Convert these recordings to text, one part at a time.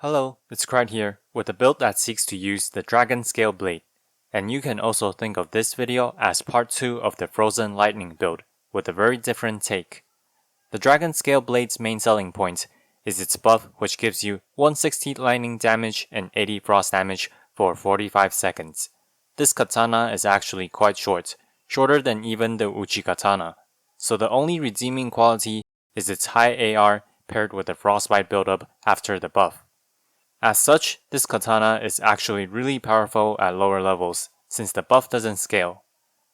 Hello, it's Cried here, with a build that seeks to use the Dragonscale Blade, and you can also think of this video as part 2 of the Frozen Lightning build, with a very different take. The Dragonscale Blade's main selling point is its buff, which gives you 160 lightning damage and 80 frost damage for 45 seconds. This katana is actually quite short, shorter than even the Uchi katana, so the only redeeming quality is its high AR paired with a frostbite buildup after the buff. As such, this katana is actually really powerful at lower levels, since the buff doesn't scale.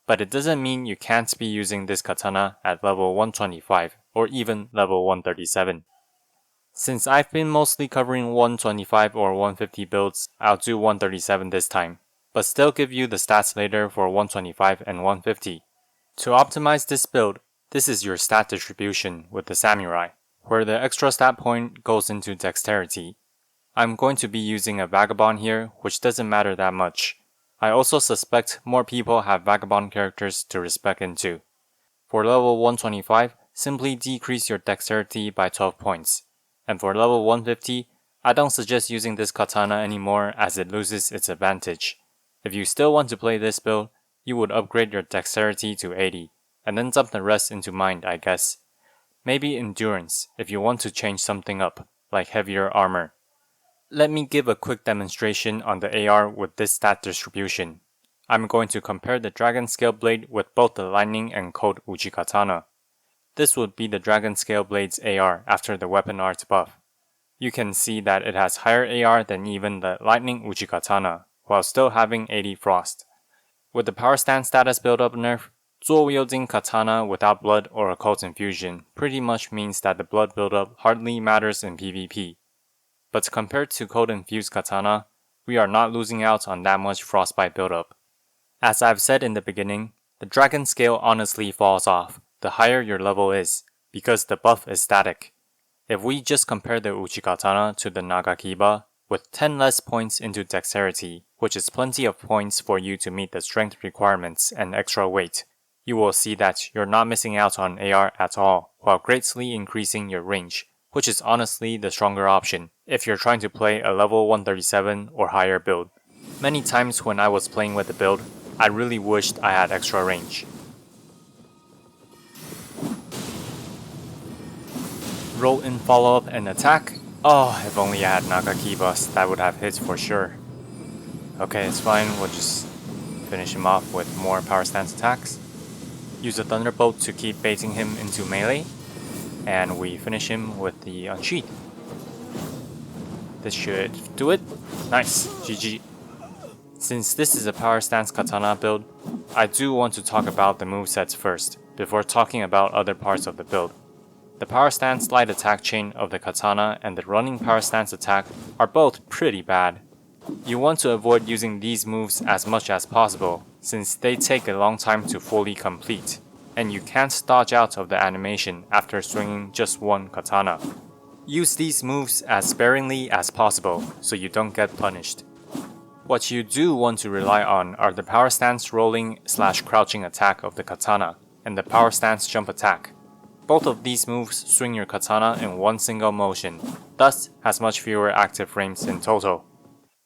But it doesn't mean you can't be using this katana at level 125 or even level 137. Since I've been mostly covering 125 or 150 builds, I'll do 137 this time, but still give you the stats later for 125 and 150. To optimize this build, this is your stat distribution with the samurai, where the extra stat point goes into dexterity. I'm going to be using a vagabond here, which doesn't matter that much. I also suspect more people have vagabond characters to respec into. For level 125, simply decrease your dexterity by 12 points. And for level 150, I don't suggest using this katana anymore as it loses its advantage. If you still want to play this build, you would upgrade your dexterity to 80, and then dump the rest into mind, I guess. Maybe endurance if you want to change something up, like heavier armor. Let me give a quick demonstration on the AR with this stat distribution. I'm going to compare the Dragonscale Blade with both the Lightning and Cold Uchi Katana. This would be the Dragonscale Blade's AR after the weapon art buff. You can see that it has higher AR than even the Lightning Uchi Katana, while still having 80 frost. With the power stance status build-up nerf, dual-wielding katana without blood or occult infusion pretty much means that the blood build-up hardly matters in PvP. But compared to Cold Infused Katana, we are not losing out on that much frostbite buildup. As I've said in the beginning, the dragon scale honestly falls off the higher your level is, because the buff is static. If we just compare the Uchi Katana to the Nagakiba, with 10 less points into dexterity, which is plenty of points for you to meet the strength requirements and extra weight, you will see that you're not missing out on AR at all, while greatly increasing your range, which is honestly the stronger option if you're trying to play a level 137 or higher build. Many times when I was playing with the build, I really wished I had extra range. Roll in follow-up and attack. Oh, if only I had Nagakibas, that would have hit for sure. Okay, it's fine, we'll just finish him off with more power stance attacks. Use a Thunderbolt to keep baiting him into melee. And we finish him with the Unsheath. This should do it. Nice, GG. Since this is a power stance katana build, I do want to talk about the movesets first, before talking about other parts of the build. The power stance light attack chain of the katana and the running power stance attack are both pretty bad. You want to avoid using these moves as much as possible, since they take a long time to fully complete, and you can't dodge out of the animation after swinging just one katana. Use these moves as sparingly as possible so you don't get punished. What you do want to rely on are the power stance rolling / crouching attack of the katana and the power stance jump attack. Both of these moves swing your katana in one single motion, thus has much fewer active frames in total.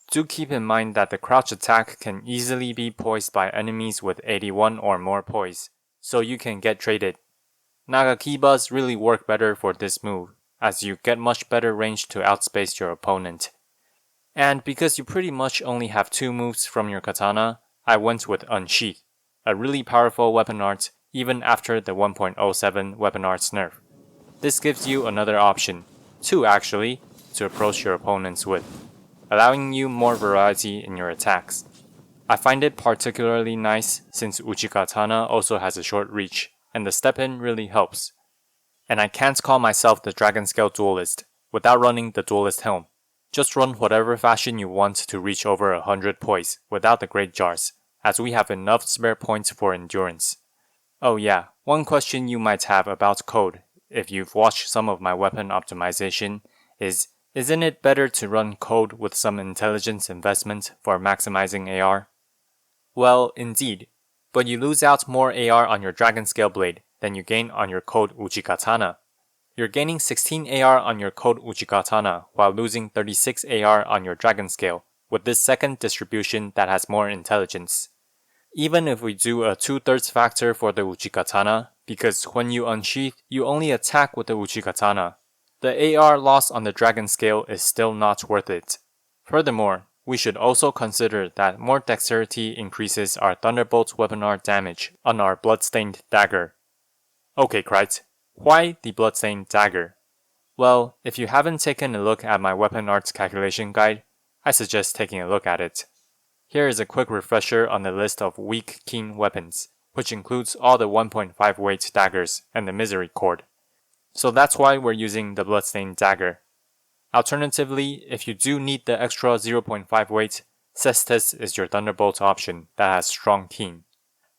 Do keep in mind that the crouch attack can easily be poised by enemies with 81 or more poise, so you can get traded. Nagakibas really work better for this move, as you get much better range to outspace your opponent. And because you pretty much only have 2 moves from your katana, I went with Unsheath, a really powerful weapon art even after the 1.07 weapon arts nerf. This gives you another option, 2 actually, to approach your opponents with, allowing you more variety in your attacks. I find it particularly nice since Uchi Katana also has a short reach, and the step-in really helps. And I can't call myself the Dragonscale Duelist without running the Duelist Helm. Just run whatever fashion you want to reach over 100 poise without the Great Jars, as we have enough spare points for endurance. Oh yeah, one question you might have about code, if you've watched some of my weapon optimization, is isn't it better to run code with some intelligence investment for maximizing AR? Well, indeed, but you lose out more AR on your Dragonscale Blade than you gain on your Cold Uchi Katana. You're gaining 16 AR on your Code Uchikatana while losing 36 AR on your Dragonscale, with this second distribution that has more intelligence. Even if we do a 2/3 factor for the Uchikatana, because when you unsheath, you only attack with the Uchikatana, the AR loss on the Dragonscale is still not worth it. Furthermore, we should also consider that more dexterity increases our Thunderbolt weapon art damage on our Bloodstained Dagger. Okay, Krite, why the Bloodstained Dagger? Well, if you haven't taken a look at my weapon arts calculation guide, I suggest taking a look at it. Here is a quick refresher on the list of weak keen weapons, which includes all the 1.5 weight daggers and the Misery Cord. So that's why we're using the Bloodstained Dagger. Alternatively, if you do need the extra 0.5 weight, Cestus is your Thunderbolt option that has strong keen.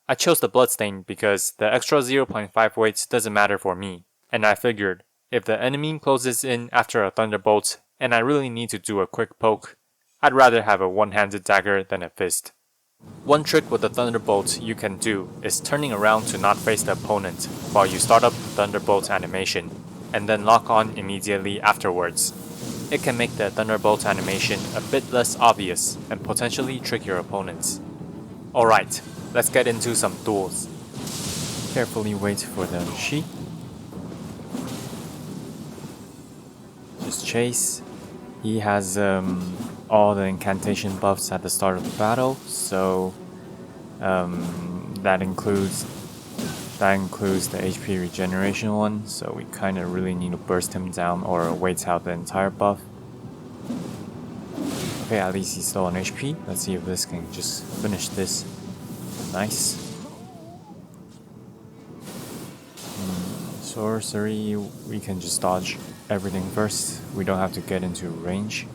I chose the Bloodstained because the extra 0.5 weight doesn't matter for me, and I figured, if the enemy closes in after a Thunderbolt and I really need to do a quick poke, I'd rather have a one-handed dagger than a fist. One trick with the Thunderbolt you can do is turning around to not face the opponent while you start up the Thunderbolt animation, and then lock on immediately afterwards. It can make the Thunderbolt animation a bit less obvious and potentially trick your opponents. Alright, let's get into some duels. Carefully wait for the sheet. Just chase. He has all the incantation buffs at the start of the battle, so that includes the HP regeneration one, so we kind of really need to burst him down or wait out the entire buff. Okay, at least he's still on HP. Let's see if this can just finish this. Nice. Sorcery, we can just dodge everything first. We don't have to get into range,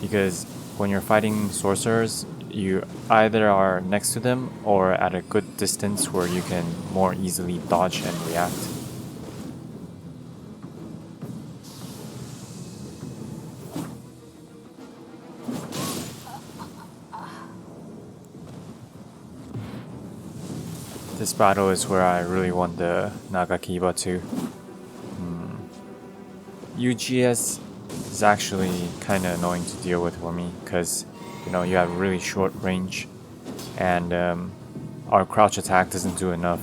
because when you're fighting sorcerers, you either are next to them or at a good distance where you can more easily dodge and react. This battle is where I really want the Nagakiba too. UGS is actually kind of annoying to deal with for me, because you know, you have really short range, and our crouch attack doesn't do enough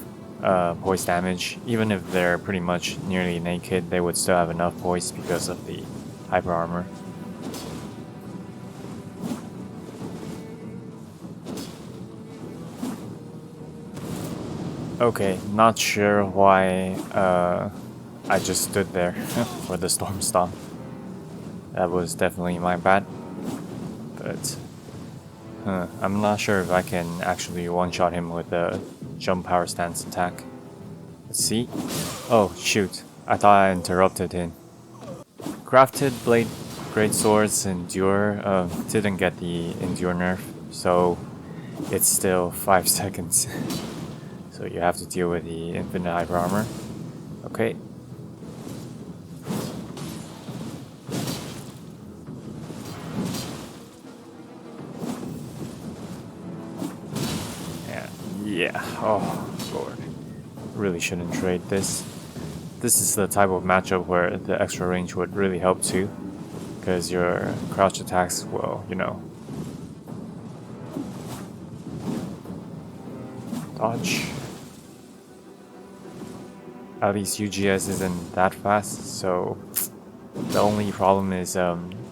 poise damage. Even if they're pretty much nearly naked, they would still have enough poise because of the hyper armor. Okay, not sure why I just stood there for the Storm Stomp. That was definitely my bad. But I'm not sure if I can actually one-shot him with the jump power stance attack. Let's see. Oh shoot, I thought I interrupted him. Crafted Blade Great Swords Endure didn't get the Endure nerf, so it's still 5 seconds. So you have to deal with the infinite hyper armor. Okay. Yeah, oh lord. Really shouldn't trade this. This is the type of matchup where the extra range would really help too, because your crouch attacks will, you know, dodge. At least UGS isn't that fast, so the only problem is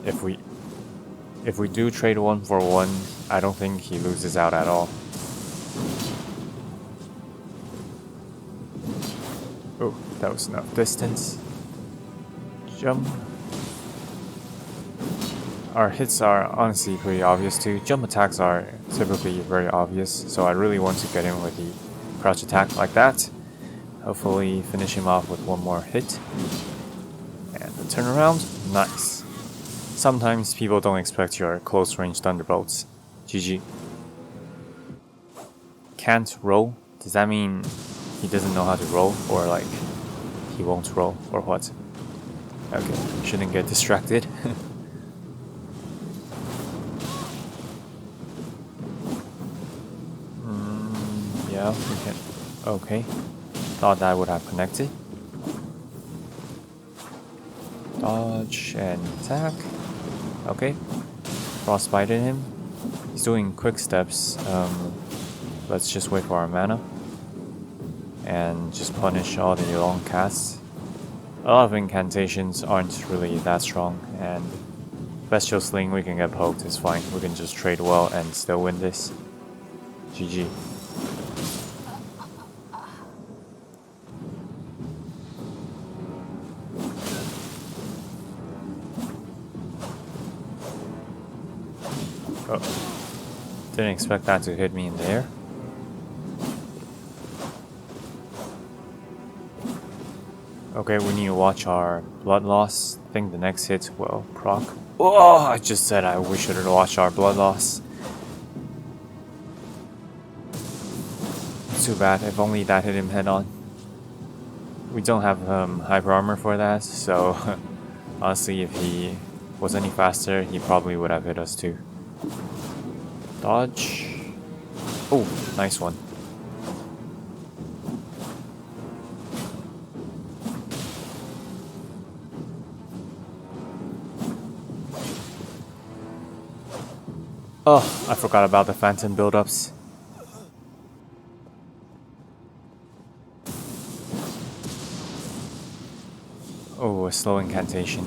if we do trade 1 for 1, I don't think he loses out at all. Oh, that was enough distance. Jump. Our hits are honestly pretty obvious too. Jump attacks are typically very obvious, so I really want to get in with the crouch attack like that. Hopefully finish him off with one more hit. And the turnaround, nice. Sometimes people don't expect your close range thunderbolts. GG. Can't roll? Does that mean he doesn't know how to roll? Or like, he won't roll? Or what? Okay, shouldn't get distracted. Yeah, we can. Okay. Thought that would have connected. Dodge and attack. Okay. Frostbited him. He's doing quick steps. Let's just wait for our mana. And just punish all the long casts. A lot of incantations aren't really that strong, and Bestial Sling, we can get poked, it's fine. We can just trade well and still win this. GG. Oh. Didn't expect that to hit me in the air. Okay, we need to watch our blood loss. I think the next hit will proc. Oh, I just said we shouldn't watch our blood loss. Too bad, if only that hit him head on. We don't have hyper armor for that, so honestly if he was any faster, he probably would have hit us too. Dodge. Oh, nice one. Oh, I forgot about the phantom buildups. Oh, a slow incantation.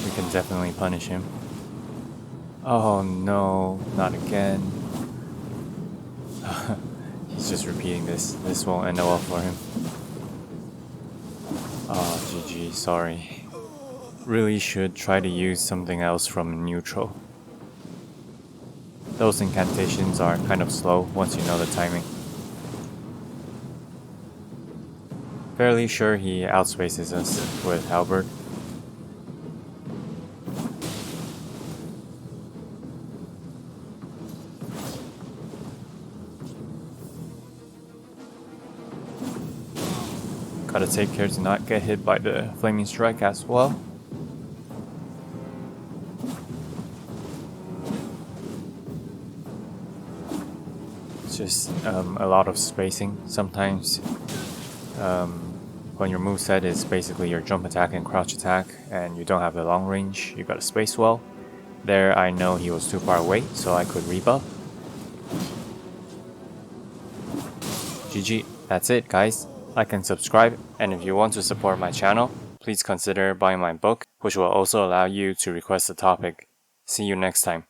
We can definitely punish him. Oh no, not again. He's just repeating this. This won't end well for him. Oh, GG, sorry. Really should try to use something else from neutral. Those incantations are kind of slow once you know the timing. Fairly sure he outspaces us with Halberd. Gotta take care to not get hit by the Flaming Strike as well. Just a lot of spacing. Sometimes when your moveset is basically your jump attack and crouch attack and you don't have the long range, you gotta space well. There I know he was too far away, so I could rebuff. GG, that's it guys. Like and subscribe, and if you want to support my channel, please consider buying my book, which will also allow you to request a topic. See you next time.